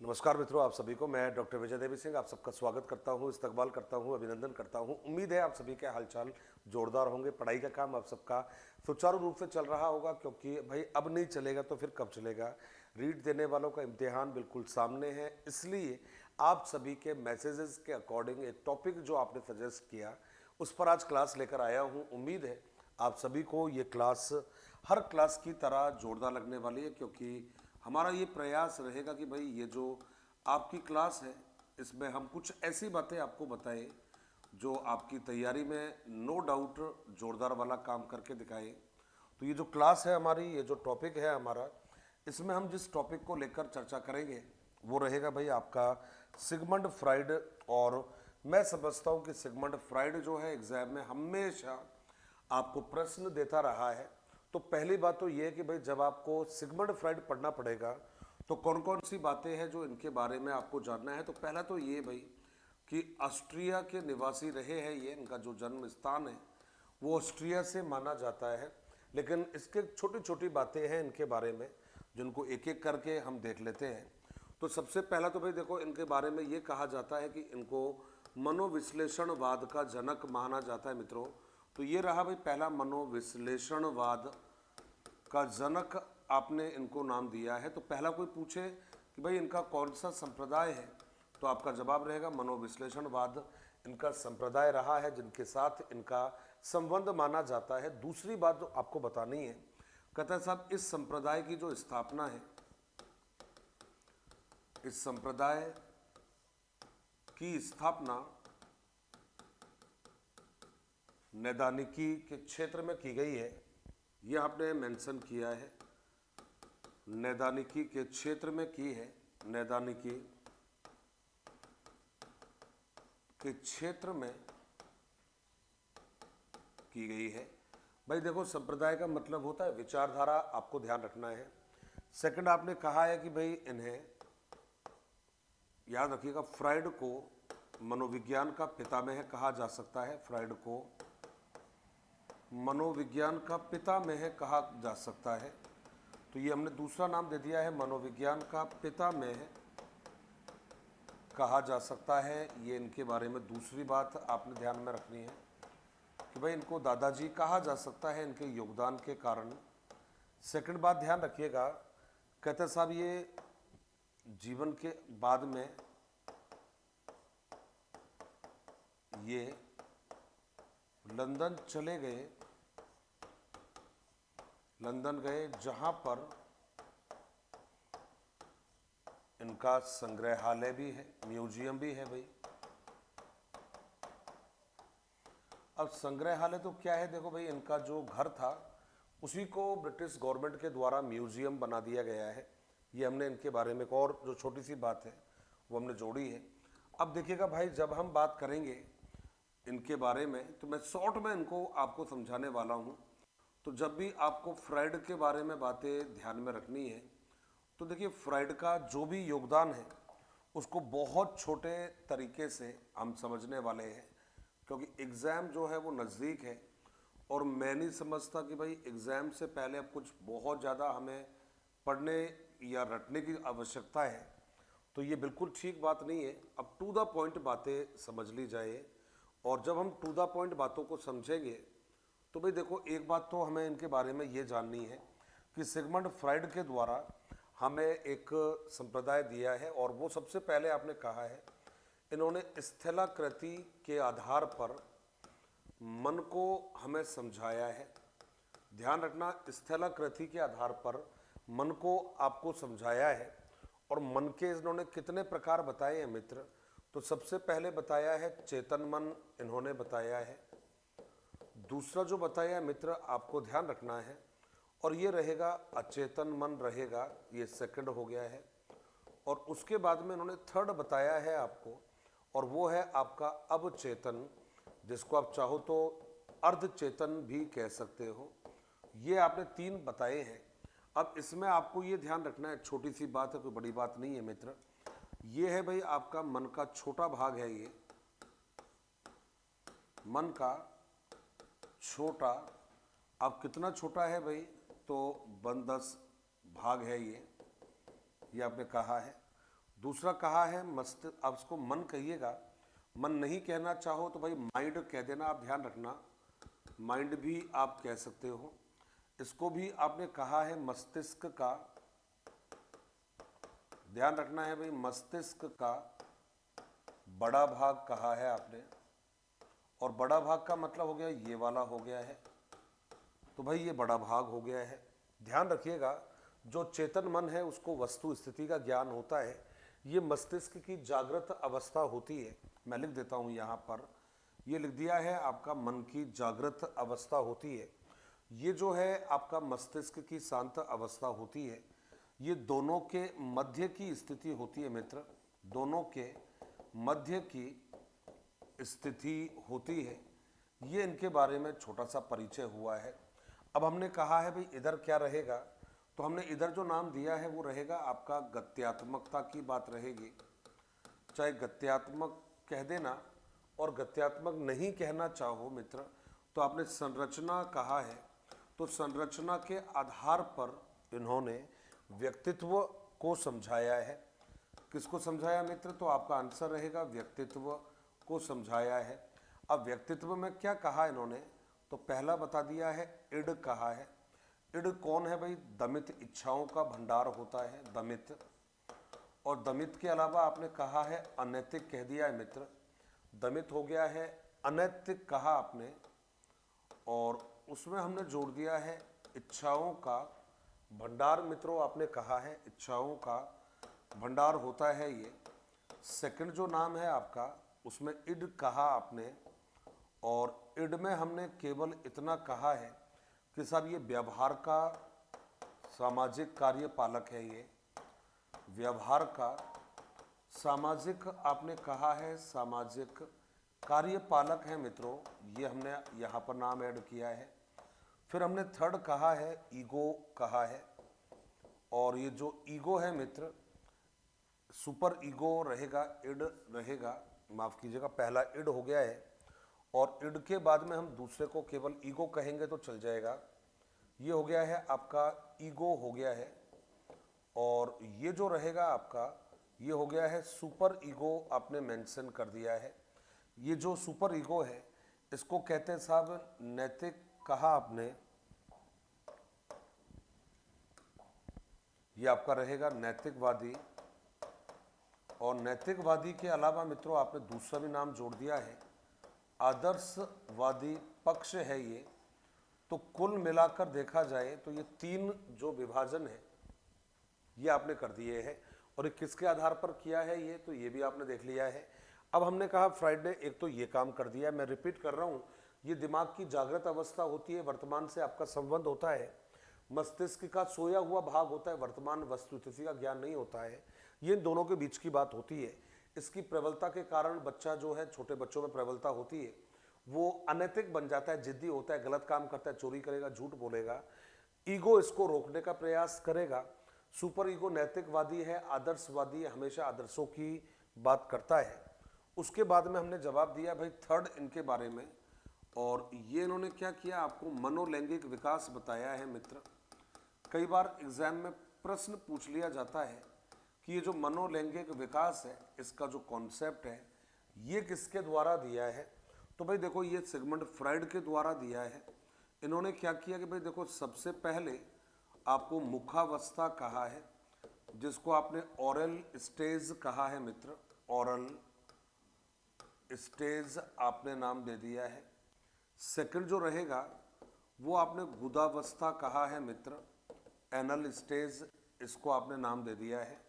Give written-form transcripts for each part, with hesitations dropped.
नमस्कार मित्रों, आप सभी को मैं डॉक्टर विजय देवी सिंह आप सबका स्वागत करता हूं, इस्तकबाल करता हूं, अभिनंदन करता हूं। उम्मीद है आप सभी के हालचाल जोरदार होंगे। पढ़ाई का काम आप सबका सुचारू रूप से चल रहा होगा, क्योंकि भाई अब नहीं चलेगा तो फिर कब चलेगा। रीट देने वालों का इम्तिहान बिल्कुल सामने है, इसलिए आप सभी के मैसेजेस के अकॉर्डिंग एक टॉपिक जो आपने सजेस्ट किया उस पर आज क्लास लेकर आया हूँ। उम्मीद है आप सभी को ये क्लास हर क्लास की तरह जोरदार लगने वाली है, क्योंकि हमारा ये प्रयास रहेगा कि भाई ये जो आपकी क्लास है इसमें हम कुछ ऐसी बातें आपको बताएं जो आपकी तैयारी में नो डाउट जोरदार वाला काम करके दिखाएं। तो ये जो क्लास है हमारी, ये जो टॉपिक है हमारा, इसमें हम जिस टॉपिक को लेकर चर्चा करेंगे वो रहेगा भाई आपका सिगमंड फ्राइड। और मैं समझता हूँ कि सिगमंड फ्राइड जो है एग्जाम में हमेशा आपको प्रश्न देता रहा है। तो पहली बात तो ये है कि भाई जब आपको सिगमंड फ्राइड पढ़ना पड़ेगा तो कौन कौन सी बातें हैं जो इनके बारे में आपको जानना है। तो पहला तो ये भाई कि ऑस्ट्रिया के निवासी रहे हैं, ये इनका जो जन्म स्थान है वो ऑस्ट्रिया से माना जाता है। लेकिन इसके छोटी छोटी बातें हैं इनके बारे में जिनको एक एक करके हम देख लेते हैं। तो सबसे पहला तो भाई देखो, इनके बारे में ये कहा जाता है कि इनको मनोविश्लेषणवाद का जनक माना जाता है मित्रों। तो ये रहा भाई पहला, मनोविश्लेषणवाद का जनक आपने इनको नाम दिया है। तो पहला कोई पूछे कि भाई इनका कौन सा संप्रदाय है, तो आपका जवाब रहेगा मनोविश्लेषणवाद इनका संप्रदाय रहा है जिनके साथ इनका संबंध माना जाता है। दूसरी बात जो आपको बतानी है, कहता है साहब इस संप्रदाय की जो स्थापना है, इस संप्रदाय की स्थापना नैदानिकी के क्षेत्र में की गई है। यह आपने मेंशन किया है, नैदानिकी के क्षेत्र में की है, नैदानिकी के क्षेत्र में की गई है। भाई देखो, संप्रदाय का मतलब होता है विचारधारा, आपको ध्यान रखना है। सेकंड आपने कहा है कि भाई इन्हें याद रखिएगा, फ्राइड को मनोविज्ञान का पितामह कहा जा सकता है। फ्राइड को मनोविज्ञान का पितामह कहा जा सकता है। तो ये हमने दूसरा नाम दे दिया है, मनोविज्ञान का पितामह कहा जा सकता है। ये इनके बारे में दूसरी बात आपने ध्यान में रखनी है कि भाई इनको दादाजी कहा जा सकता है इनके योगदान के कारण। सेकंड बात ध्यान रखिएगा, कहते साहब ये जीवन के बाद में ये लंदन चले गए, लंदन गए जहां पर इनका संग्रहालय भी है, म्यूजियम भी है भाई। अब संग्रहालय तो क्या है, देखो भाई इनका जो घर था उसी को ब्रिटिश गवर्नमेंट के द्वारा म्यूजियम बना दिया गया है। ये हमने इनके बारे में एक और जो छोटी सी बात है वो हमने जोड़ी है। अब देखिएगा भाई, जब हम बात करेंगे इनके बारे में तो मैं शॉर्ट में इनको आपको समझाने वाला हूँ। तो जब भी आपको फ्राइड के बारे में बातें ध्यान में रखनी है तो देखिए, फ्राइड का जो भी योगदान है उसको बहुत छोटे तरीके से हम समझने वाले हैं, क्योंकि एग्ज़ाम जो है वो नज़दीक है। और मैं नहीं समझता कि भाई एग्ज़ाम से पहले अब कुछ बहुत ज़्यादा हमें पढ़ने या रटने की आवश्यकता है। तो ये बिल्कुल ठीक बात नहीं है। अब टू द पॉइंट बातें समझ ली जाए, और जब हम टू द पॉइंट बातों को समझेंगे तो भाई देखो, एक बात तो हमें इनके बारे में ये जाननी है कि सिगमंड फ्राइड के द्वारा हमें एक संप्रदाय दिया है, और वो सबसे पहले आपने कहा है इन्होंने स्थलाकृति के आधार पर मन को हमें समझाया है। ध्यान रखना, स्थलाकृति के आधार पर मन को आपको समझाया है। और मन के इन्होंने कितने प्रकार बताए हैं मित्र, तो सबसे पहले बताया है चेतन मन इन्होंने बताया है। दूसरा जो बताया है मित्र, आपको ध्यान रखना है, और ये रहेगा अचेतन मन रहेगा, ये सेकंड हो गया है। और उसके बाद में इन्होंने थर्ड बताया है आपको, और वो है आपका अवचेतन, जिसको आप चाहो तो अर्धचेतन भी कह सकते हो। ये आपने तीन बताए हैं। अब इसमें आपको ये ध्यान रखना है, छोटी सी बात है, कोई बड़ी बात नहीं है मित्र। ये है भाई आपका मन का छोटा भाग है, ये मन का छोटा। अब कितना छोटा है भाई, तो 1/10 भाग है ये आपने कहा है। दूसरा कहा है मस्तिष्क, आप इसको मन कहिएगा, मन नहीं कहना चाहो तो भाई माइंड कह देना, आप ध्यान रखना, माइंड भी आप कह सकते हो। इसको भी आपने कहा है मस्तिष्क का, ध्यान रखना है भाई, मस्तिष्क का बड़ा भाग कहा है आपने, और बड़ा भाग का मतलब हो गया ये वाला हो गया है, तो भाई ये बड़ा भाग हो गया है। ध्यान रखिएगा, जो चेतन मन है उसको वस्तु स्थिति का ज्ञान होता है, ये मस्तिष्क की जागृत अवस्था होती है। मैं लिख देता हूँ यहाँ पर, ये लिख दिया है आपका मन की जागृत अवस्था होती है। ये जो है आपका मस्तिष्क की शांत अवस्था होती है, ये दोनों के मध्य की स्थिति होती है मित्र, दोनों के मध्य की स्थिति होती है। ये इनके बारे में छोटा सा परिचय हुआ है। अब हमने कहा है भाई इधर क्या रहेगा, तो हमने इधर जो नाम दिया है वो रहेगा आपका गत्यात्मकता की बात रहेगी। चाहे गत्यात्मक कह देना, और गत्यात्मक नहीं कहना चाहो मित्र तो आपने संरचना कहा है, तो संरचना के आधार पर इन्होंने व्यक्तित्व को समझाया है। किसको समझाया मित्र, तो आपका आंसर रहेगा व्यक्तित्व को समझाया है। अब व्यक्तित्व में क्या कहा इन्होंने, तो पहला बता दिया है इड कहा है। इड कौन है भाई, दमित इच्छाओं का भंडार होता है दमित, और दमित के अलावा आपने कहा है अनैतिक कह दिया है मित्र, दमित हो गया है, अनैतिक कहा आपने, और उसमें हमने जोड़ दिया है इच्छाओं का भंडार मित्रों, आपने कहा है इच्छाओं का भंडार होता है ये। सेकंड जो नाम है आपका उसमें इड कहा आपने, और इड में हमने केवल इतना कहा है कि साहब ये व्यवहार का सामाजिक कार्यपालक है, ये व्यवहार का सामाजिक आपने कहा है, सामाजिक कार्यपालक है मित्रों, ये हमने यहाँ पर नाम ऐड किया है। फिर हमने थर्ड कहा है ईगो कहा है, और ये जो ईगो है मित्र सुपर ईगो रहेगा, इड रहेगा, माफ कीजिएगा पहला इड हो गया है, और इड के बाद में हम दूसरे को केवल ईगो कहेंगे तो चल जाएगा। ये हो गया है आपका ईगो हो गया है, और ये जो रहेगा आपका ये हो गया है सुपर ईगो, आपने मेंशन कर दिया है। ये जो सुपर ईगो है इसको कहते हैं साहब नैतिक कहा आपने, ये आपका रहेगा नैतिकवादी, और नैतिकवादी के अलावा मित्रों आपने दूसरा भी नाम जोड़ दिया है आदर्शवादी पक्ष है ये। तो कुल मिलाकर देखा जाए तो ये तीन जो विभाजन है ये आपने कर दिए हैं, और ये किसके आधार पर किया है ये, तो ये भी आपने देख लिया है। अब हमने कहा फ्राइडे एक तो ये काम कर दिया है, मैं रिपीट कर रहा हूँ, ये दिमाग की जागृत अवस्था होती है, वर्तमान से आपका संबंध होता है, मस्तिष्क का सोया हुआ भाग होता है, वर्तमान वस्तुस्थिति का ज्ञान नहीं होता है, ये इन दोनों के बीच की बात होती है। इसकी प्रबलता के कारण बच्चा जो है, छोटे बच्चों में प्रबलता होती है, वो अनैतिक बन जाता है, जिद्दी होता है, गलत काम करता है, चोरी करेगा, झूठ बोलेगा, ईगो इसको रोकने का प्रयास करेगा। सुपर ईगो नैतिकवादी है, आदर्शवादी है, हमेशा आदर्शों की बात करता है। उसके बाद में हमने जवाब दिया भाई थर्ड इनके बारे में, और ये इन्होंने क्या किया, आपको मनोलैंगिक विकास बताया है मित्र। कई बार एग्जाम में प्रश्न पूछ लिया जाता है कि ये जो मनोलैंगिक विकास है इसका जो कॉन्सेप्ट है ये किसके द्वारा दिया है, तो भाई देखो ये सिगमंड फ्राइड के द्वारा दिया है। इन्होंने क्या किया कि भाई देखो सबसे पहले आपको मुखावस्था कहा है, जिसको आपने ओरल स्टेज कहा है मित्र, ओरल स्टेज आपने नाम दे दिया है। सेकंड जो रहेगा वो आपने गुदावस्था कहा है मित्र, एनल स्टेज इसको आपने नाम दे दिया है,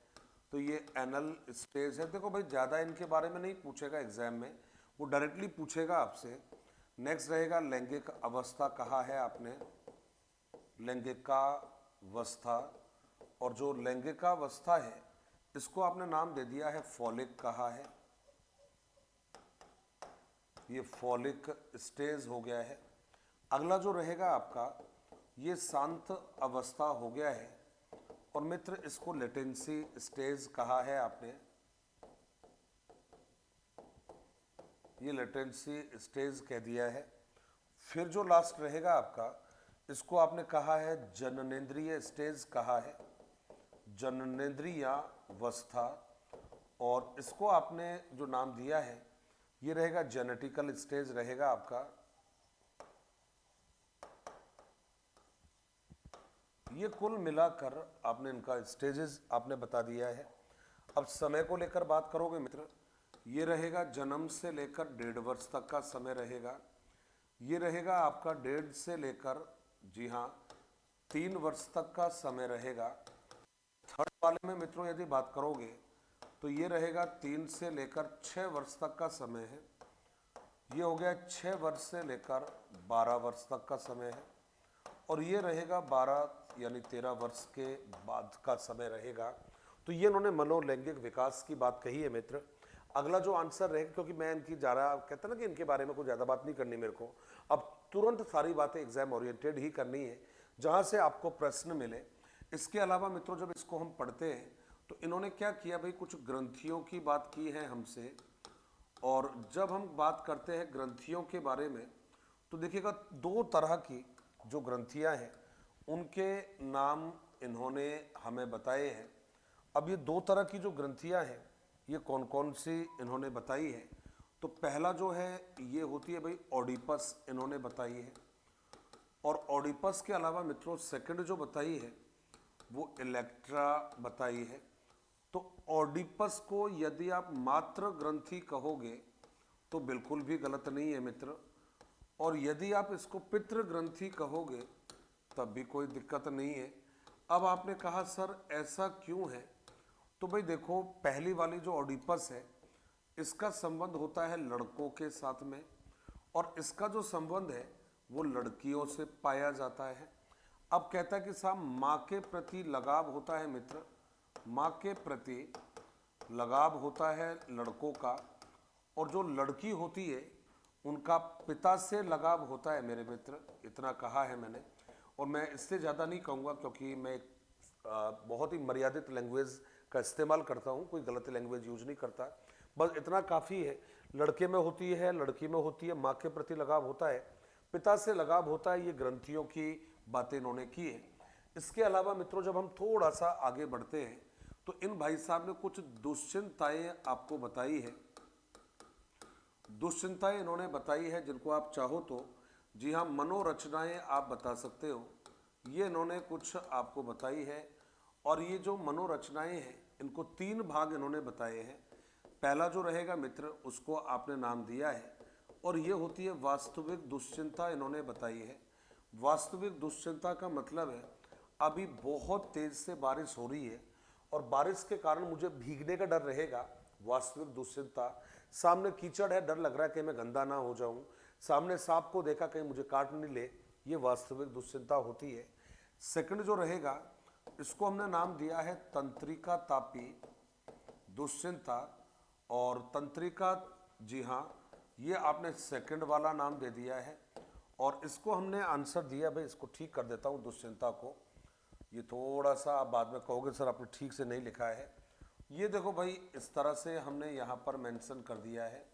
तो ये एनल स्टेज है। देखो भाई ज़्यादा इनके बारे में नहीं पूछेगा एग्जाम में, वो डायरेक्टली पूछेगा आपसे। नेक्स्ट रहेगा लैंगिक अवस्था कहा है आपने, लैंगिकावस्था, और जो लैंगिकावस्था है इसको आपने नाम दे दिया है फॉलिक कहा है, ये फॉलिक स्टेज हो गया है। अगला जो रहेगा आपका ये शांत अवस्था हो गया है, और मित्र इसको लेटेंसी स्टेज कहा है आपने, ये लेटेंसी स्टेज कह दिया है। फिर जो लास्ट रहेगा आपका इसको आपने कहा है जननेंद्रिय स्टेज कहा है, जननेंद्रियावस्था, और इसको आपने जो नाम दिया है ये रहेगा जेनेटिकल स्टेज रहेगा आपका। ये कुल मिलाकर आपने इनका स्टेजेस आपने बता दिया है। अब समय को लेकर बात करोगे मित्र, ये रहेगा जन्म से लेकर 1.5 वर्ष तक का समय रहेगा। ये रहेगा आपका 1.5 से लेकर, जी हाँ, 3 वर्ष तक का समय रहेगा। थर्ड वाले में मित्रों यदि बात करोगे तो ये रहेगा 3 से लेकर 6 वर्ष तक का समय है। ये हो गया 6 वर्ष से लेकर 12 वर्ष तक का समय है। और ये रहेगा 12 यानी 13 वर्ष के बाद का समय रहेगा। तो ये इन्होंने मनोलैंगिक विकास की बात कही है मित्र। अगला जो आंसर रहेगा, क्योंकि मैं इनकी ज़्यादा कहता ना कि इनके बारे में कोई ज़्यादा बात नहीं करनी मेरे को, अब तुरंत सारी बातें एग्जाम ओरिएंटेड ही करनी है जहाँ से आपको प्रश्न मिले। इसके अलावा मित्रों जब इसको हम पढ़ते हैं तो इन्होंने क्या किया भाई, कुछ ग्रंथियों की बात की है हमसे। और जब हम बात करते हैं ग्रंथियों के बारे में तो देखिएगा 2 तरह की जो ग्रंथियां हैं उनके नाम इन्होंने हमें बताए हैं। अब ये 2 तरह की जो ग्रंथियां हैं ये कौन कौन सी इन्होंने बताई है, तो पहला जो है ये होती है भाई ऑडिपस, इन्होंने बताई है। और ऑडिपस के अलावा मित्रों सेकंड जो बताई है वो इलेक्ट्रा बताई है। तो ऑडिपस को यदि आप मात्र ग्रंथि कहोगे तो बिल्कुल भी गलत नहीं है मित्र, और यदि आप इसको पितृ ग्रंथि कहोगे तब भी कोई दिक्कत नहीं है। अब आपने कहा सर ऐसा क्यों है, तो भाई देखो पहली वाली जो ऑडिपस है इसका संबंध होता है लड़कों के साथ में, और इसका जो संबंध है वो लड़कियों से पाया जाता है। अब कहता है कि साहब माँ के प्रति लगाव होता है मित्र, माँ के प्रति लगाव होता है लड़कों का, और जो लड़की होती है उनका पिता से लगाव होता है मेरे मित्र, इतना कहा है मैंने। और मैं इससे ज़्यादा नहीं कहूँगा क्योंकि मैं बहुत ही मर्यादित लैंग्वेज का इस्तेमाल करता हूँ, कोई गलत लैंग्वेज यूज नहीं करता, बस इतना काफ़ी है। लड़के में होती है, लड़की में होती है, माँ के प्रति लगाव होता है, पिता से लगाव होता है, ये ग्रंथियों की बातें इन्होंने की है। इसके अलावा मित्रों जब हम थोड़ा सा आगे बढ़ते हैं तो इन भाई साहब ने कुछ दुश्चिंताएं आपको बताई है। दुश्चिंताएं इन्होंने बताई है जिनको आप चाहो तो जी हाँ मनोरचनाएं आप बता सकते हो, ये इन्होंने कुछ आपको बताई है। और ये जो मनोरचनाएं हैं इनको 3 भाग इन्होंने बताए हैं। पहला जो रहेगा मित्र उसको आपने नाम दिया है, और ये होती है वास्तविक दुश्चिंता, इन्होंने बताई है। वास्तविक दुश्चिंता का मतलब है अभी बहुत तेज से बारिश हो रही है और बारिश के कारण मुझे भीगने का डर रहेगा, वास्तविक दुश्चिंता। सामने कीचड़ है, डर लग रहा है कि मैं गंदा ना हो जाऊं, सामने सांप को देखा कहीं मुझे काट नहीं ले, ये वास्तविक दुश्चिंता होती है। सेकंड जो रहेगा इसको हमने नाम दिया है तंत्रिका तापी दुश्चिंता, और तंत्रिका, जी हाँ, ये आपने सेकंड वाला नाम दे दिया है। और इसको हमने आंसर दिया भाई, इसको ठीक कर देता हूँ दुश्चिंता को, ये थोड़ा सा आप बाद में कहोगे सर आपने ठीक से नहीं लिखा है। ये देखो भाई इस तरह से हमने यहाँ पर मेंशन कर दिया है।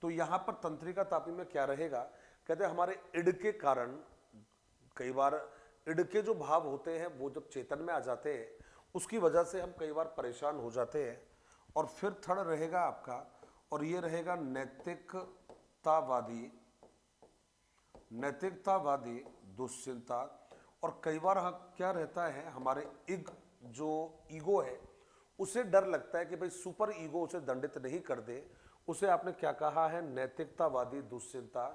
तो यहाँ पर तंत्रिका तापी में क्या रहेगा, कहते हैं हमारे इड के कारण, कई बार इड के जो भाव होते हैं वो जब चेतन में आ जाते हैं उसकी वजह से हम कई बार परेशान हो जाते हैं। और फिर थर्ड रहेगा आपका, और ये रहेगा नैतिकतावादी, नैतिकतावादी दुश्चिंता। और कई बार क्या रहता है हमारे जो ईगो है उसे डर लगता है कि भाई सुपर ईगो उसे दंडित नहीं कर दे, उसे आपने क्या कहा है, नैतिकतावादी दुश्चिंता।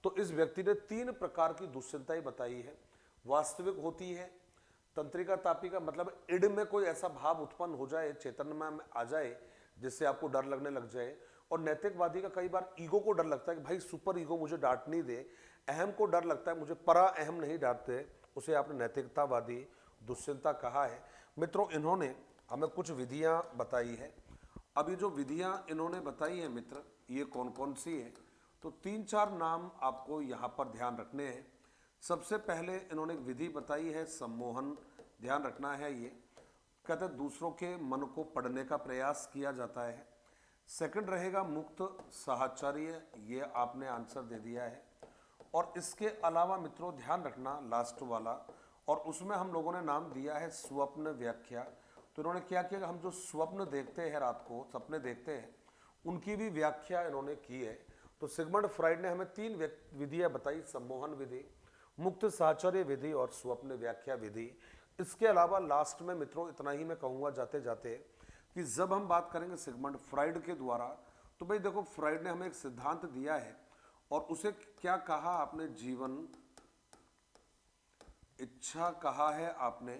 तो इस व्यक्ति ने 3 प्रकार की दुश्चिंताएं बताई है। वास्तविक होती है, तंत्रिका तापी का मतलब इड में कोई ऐसा भाव उत्पन्न हो जाए, चेतन में आ जाए जिससे आपको डर लगने लग जाए। और नैतिकवादी का कई बार ईगो को डर लगता है कि भाई सुपर ईगो मुझे डांट नहीं दे, अहम को डर लगता है मुझे परा अहम नहीं डांटते, उसे आपने नैतिकतावादी दुश्चिंता कहा है। मित्रों इन्होंने हमें कुछ विधियां बताई है। अब ये जो विधियां इन्होंने बताई है मित्र ये कौन कौन सी है, तो 3-4 नाम आपको यहाँ पर ध्यान रखने हैं। सबसे पहले इन्होंने एक विधि बताई है सम्मोहन, ध्यान रखना है। ये कहते हैं दूसरों के मन को पढ़ने का प्रयास किया जाता है। सेकंड रहेगा मुक्त साहचर्य, ये आपने आंसर दे दिया है। और इसके अलावा मित्रों ध्यान रखना लास्ट वाला, और उसमें हम लोगों ने नाम दिया है स्वप्न व्याख्या, तो इन्होंने क्या किया कि हम जो स्वप्न देखते हैं रात को, सपने देखते हैं, उनकी भी व्याख्या इन्होंने की है। तो सिगमंड फ्राइड ने हमें 3 विधियां बताई, सम्मोहन विधि, मुक्त साहचर्य विधि और स्वप्न व्याख्या विधि। इसके अलावा लास्ट में मित्रों इतना ही मैं कहूँगा जाते जाते कि जब हम बात करेंगे सिगमंड फ्राइड के द्वारा, तो भाई देखो फ्राइड ने हमें एक सिद्धांत दिया है और उसे क्या कहा आपने, जीवन इच्छा कहा है आपने,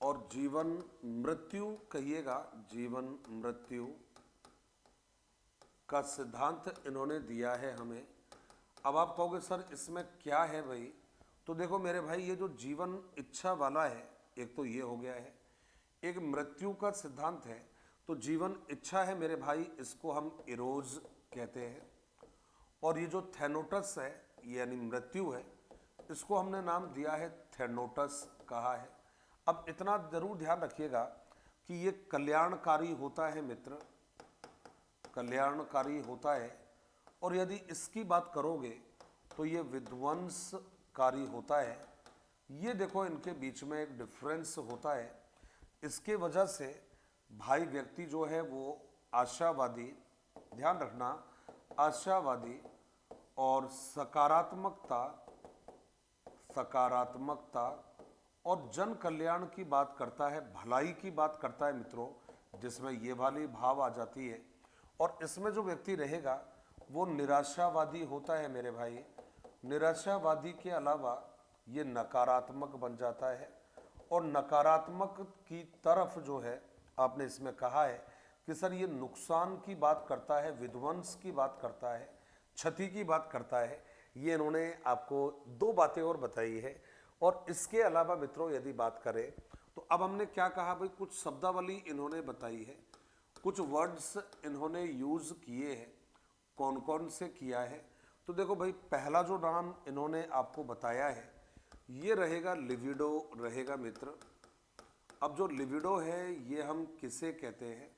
और जीवन मृत्यु कहिएगा, जीवन मृत्यु का सिद्धांत इन्होंने दिया है हमें। अब आप कहोगे सर इसमें क्या है भाई, तो देखो मेरे भाई ये जो जीवन इच्छा वाला है, एक तो ये हो गया है, एक मृत्यु का सिद्धांत है। तो जीवन इच्छा है मेरे भाई, इसको हम इरोज कहते हैं, और ये जो थैनोटस है यानी मृत्यु है, इसको हमने नाम दिया है थैनोटस कहा है। अब इतना जरूर ध्यान रखिएगा कि ये कल्याणकारी होता है मित्र, कल्याणकारी होता है, और यदि इसकी बात करोगे तो ये विध्वंसकारी होता है। ये देखो इनके बीच में एक डिफरेंस होता है। इसके वजह से भाई व्यक्ति जो है वो आशावादी, ध्यान रखना, आशावादी और सकारात्मकता, सकारात्मकता और जन कल्याण की बात करता है, भलाई की बात करता है मित्रों, जिसमें ये वाली भाव आ जाती है। और इसमें जो व्यक्ति रहेगा वो निराशावादी होता है मेरे भाई। निराशावादी के अलावा ये नकारात्मक बन जाता है, और नकारात्मक की तरफ जो है आपने इसमें कहा है कि सर ये नुकसान की बात करता है, विध्वंस की बात करता है, क्षति की बात करता है। ये इन्होंने आपको 2 बातें और बताई है। और इसके अलावा मित्रों यदि बात करें तो अब हमने क्या कहा भाई, कुछ शब्दावली इन्होंने बताई है, कुछ वर्ड्स इन्होंने यूज किए हैं। कौन कौन से किया है, तो देखो भाई पहला जो नाम इन्होंने आपको बताया है ये रहेगा लिविडो रहेगा मित्र। अब जो लिविडो है ये हम किसे कहते हैं,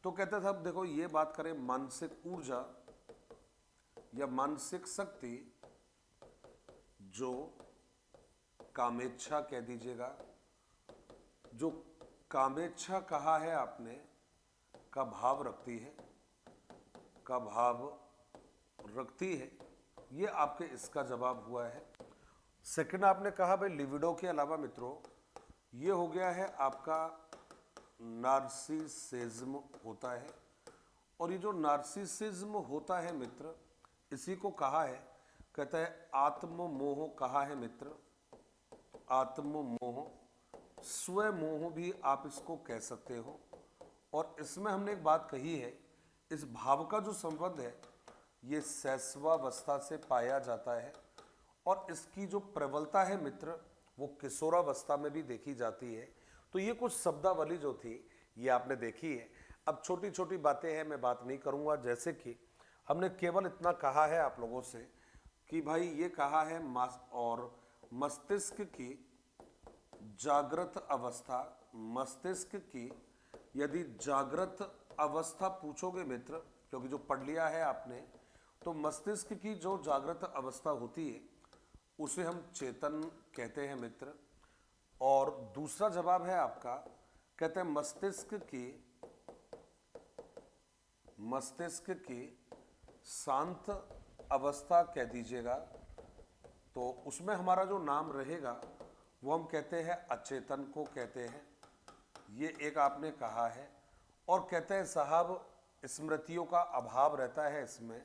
तो कहते हैं साहब देखो ये बात करें मानसिक ऊर्जा या मानसिक शक्ति, जो कामेच्छा कह दीजिएगा, जो कामेच्छा कहा है आपने, का भाव रखती है, का भाव रखती है, ये आपके इसका जवाब हुआ है। सेकंड आपने कहा भाई लिविडो के अलावा मित्रों ये हो गया है आपका नार्सिसिज्म होता है। और ये जो नार्सिसिज्म होता है मित्र, इसी को कहा है, कहता है आत्ममोह कहा है मित्र, आत्ममोह, स्वमोह भी आप इसको कह सकते हो। और इसमें हमने एक बात कही है, इस भाव का जो संबंध है ये शैशवावस्था से पाया जाता है, और इसकी जो प्रबलता है मित्र वो किशोरावस्था में भी देखी जाती है। तो ये कुछ शब्दावली जो थी ये आपने देखी है। अब छोटी छोटी बातें हैं, मैं बात नहीं करूँगा, जैसे कि हमने केवल इतना कहा है आप लोगों से कि भाई ये कहा है और मस्तिष्क की जागृत अवस्था, मस्तिष्क की यदि जागृत अवस्था पूछोगे मित्र, क्योंकि जो पढ़ लिया है आपने, तो मस्तिष्क की जो जागृत अवस्था होती है उसे हम चेतन कहते हैं मित्र। और दूसरा जवाब है आपका, कहते हैं मस्तिष्क की शांत अवस्था कह दीजिएगा। तो उसमें हमारा जो नाम रहेगा वो हम कहते हैं अचेतन को कहते हैं, ये एक आपने कहा है। और कहते हैं साहब स्मृतियों का अभाव रहता है इसमें,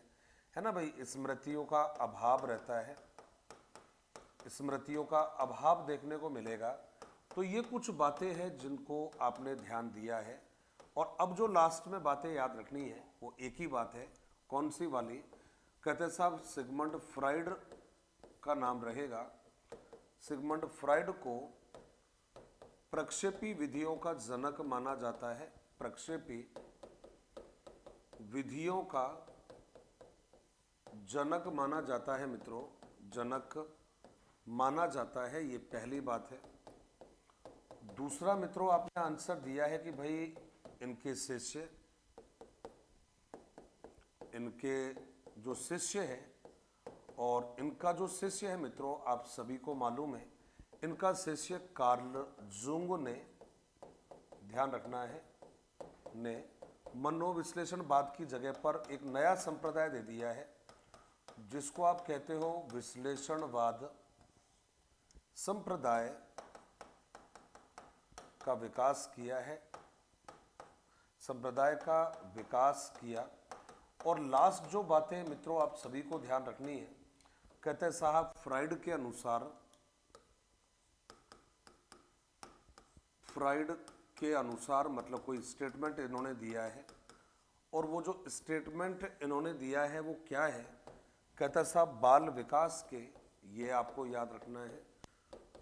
है ना भाई, स्मृतियों का अभाव रहता है, स्मृतियों का अभाव देखने को मिलेगा। तो ये कुछ बातें हैं जिनको आपने ध्यान दिया है। और अब जो लास्ट में बातें याद रखनी है वो एक ही बात है, कौन सी वाली, कहते साहब सिगमंड फ्राइड का नाम रहेगा। सिगमंड फ्राइड को प्रक्षेपी विधियों का जनक माना जाता है, प्रक्षेपी विधियों का जनक माना जाता है मित्रों, जनक माना जाता है, ये पहली बात है। दूसरा मित्रों आपने आंसर दिया है कि भाई इनके शिष्य, इनके जो शिष्य है, और इनका जो शिष्य है मित्रों आप सभी को मालूम है, इनका शिष्य कार्ल जुंग ने ध्यान रखना है, ने मनोविश्लेषणवाद की जगह पर एक नया संप्रदाय दे दिया है जिसको आप कहते हो विश्लेषणवाद संप्रदाय का विकास किया है, संप्रदाय का विकास किया। और लास्ट जो बातें मित्रों आप सभी को ध्यान रखनी है, कहते हैं साहब फ्राइड के अनुसार मतलब कोई स्टेटमेंट इन्होंने दिया है, और वो जो स्टेटमेंट इन्होंने दिया है वो क्या है, कहता है साहब बाल विकास के, ये आपको याद रखना है,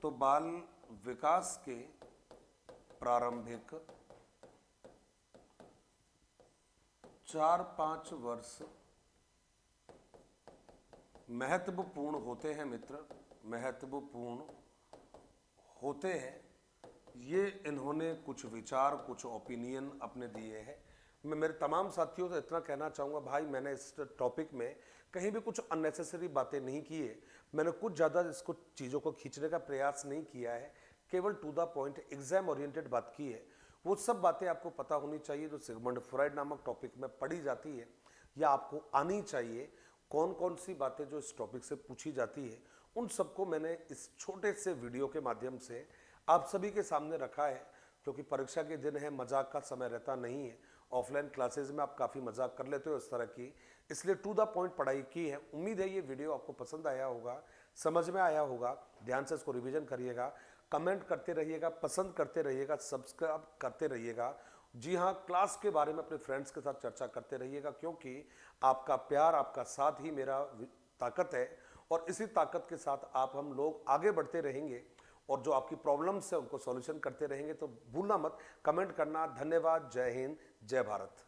तो बाल विकास के प्रारंभिक 4-5 वर्ष महत्वपूर्ण होते हैं मित्र, महत्वपूर्ण होते हैं। ये इन्होंने कुछ विचार, कुछ ओपिनियन अपने दिए हैं। मैं मेरे तमाम साथियों से इतना कहना चाहूँगा, भाई मैंने इस टॉपिक में कहीं भी कुछ अननेसेसरी बातें नहीं की है, मैंने कुछ ज़्यादा इसको चीज़ों को खींचने का प्रयास नहीं किया है, केवल to the point exam oriented बात की है। वो सब बातें आपको पता होनी चाहिए जो सिगमंड फ्रॉइड नामक टॉपिक में पढ़ी जाती है, या आपको आनी चाहिए। कौन कौन सी बातें जो इस टॉपिक से पूछी जाती है, उन सबको मैंने इस छोटे से वीडियो के माध्यम से आप सभी के सामने रखा है, क्योंकि परीक्षा के दिन है, मजाक का समय रहता नहीं है। ऑफलाइन क्लासेज में आप काफ़ी मजाक कर लेते हो इस तरह की, इसलिए टू द पॉइंट पढ़ाई की है। उम्मीद है ये वीडियो आपको पसंद आया होगा, समझ में आया होगा। ध्यान से इसको रिवीजन करिएगा, कमेंट करते रहिएगा, पसंद करते रहिएगा, सब्सक्राइब करते रहिएगा। जी हाँ, क्लास के बारे में अपने फ्रेंड्स के साथ चर्चा करते रहिएगा, क्योंकि आपका प्यार, आपका साथ ही मेरा ताकत है, और इसी ताकत के साथ हम लोग आगे बढ़ते रहेंगे, और जो आपकी प्रॉब्लम्स है उनको सॉल्यूशन करते रहेंगे। तो भूलना मत कमेंट करना। धन्यवाद। जय हिंद, जय भारत।